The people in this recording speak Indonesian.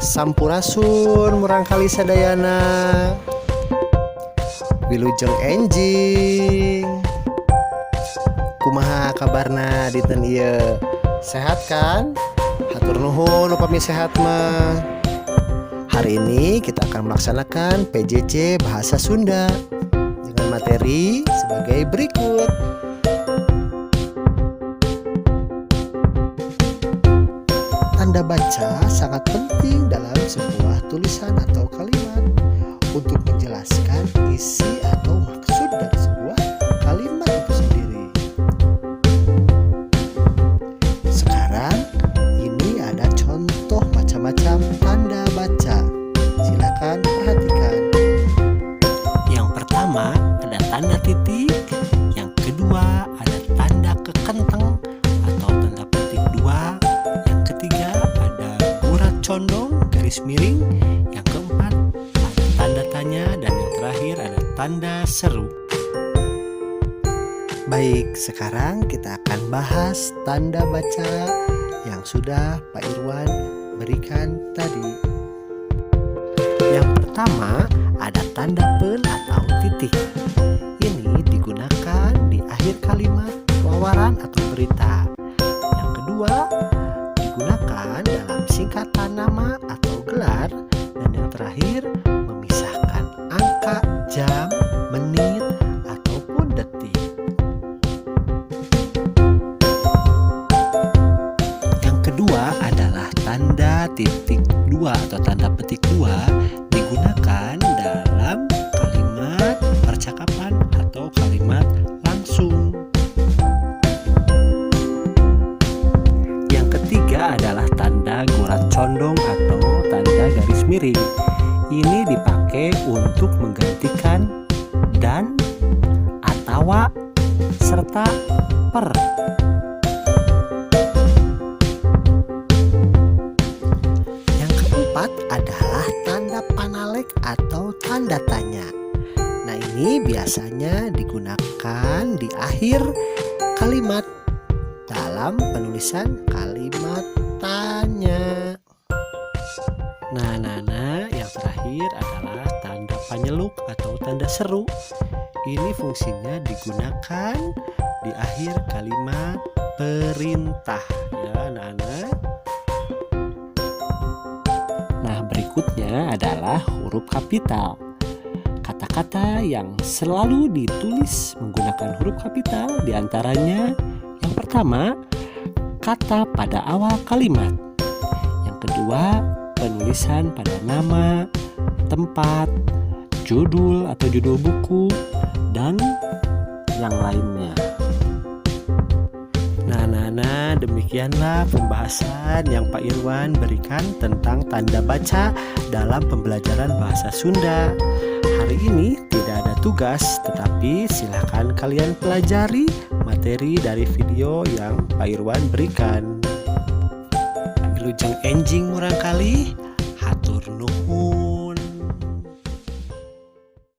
Sampurasun murangkali sadayana. Wilujeng enjing. Kumaha kabarna dinten ieu? Sehat kan? Hatur nuhun upami sehat mah. Hari ini kita akan melaksanakan PJJ Bahasa Sunda dengan materi sebagai berikut. Tanda baca sangat penting dalam sebuah tulisan atau kalimat untuk menjelaskan isi atau maksud dari sebuah kalimat itu sendiri. Sekarang ini ada contoh macam-macam tanda baca. Silakan perhatikan. Yang pertama ada tanda titik, yang kedua ada tanda kekenteng atau tanda petik dua, yang ketiga ada urat condong garis miring, yang keempat ada tanda tanya, dan yang terakhir ada tanda seru. Baik, sekarang kita akan bahas tanda baca yang sudah Pak Irwan berikan tadi. Yang pertama ada tanda pel atau titik. Ini digunakan di akhir kalimat wawaran atau berita. Yang kedua digunakan dalam singkatan nama atau gelar. Dan yang terakhir memisahkan angka, jam, menit, ataupun detik. Yang kedua adalah tanda titik dua atau tanda petik dua, digunakan dalam kalimat percakapan atau kalimat langsung. Yang ketiga adalah tanda gurat condong atau tanda garis miring. Ini dipakai untuk menggantikan dan, atawa, serta per. Yang keempat adalah tanda panalek atau tanda tanya. Nah, ini biasanya digunakan di akhir kalimat dalam penulisan kalimat tanya. Nah, yang terakhir adalah tanda panyeluk atau tanda seru. Ini fungsinya digunakan di akhir kalimat perintah. Ya, Nah, berikutnya adalah huruf kapital. Kata-kata yang selalu ditulis menggunakan huruf kapital diantaranya yang pertama, kata pada awal kalimat. Yang kedua, penulisan pada nama, tempat, judul atau judul buku, dan yang lainnya. Nah, demikianlah pembahasan yang Pak Irwan berikan tentang tanda baca dalam pembelajaran bahasa Sunda. Hari ini tidak ada tugas, tetapi silakan kalian pelajari materi dari video yang Pak Irwan berikan. Wilujeng enjing murangkali, hatur nuhun.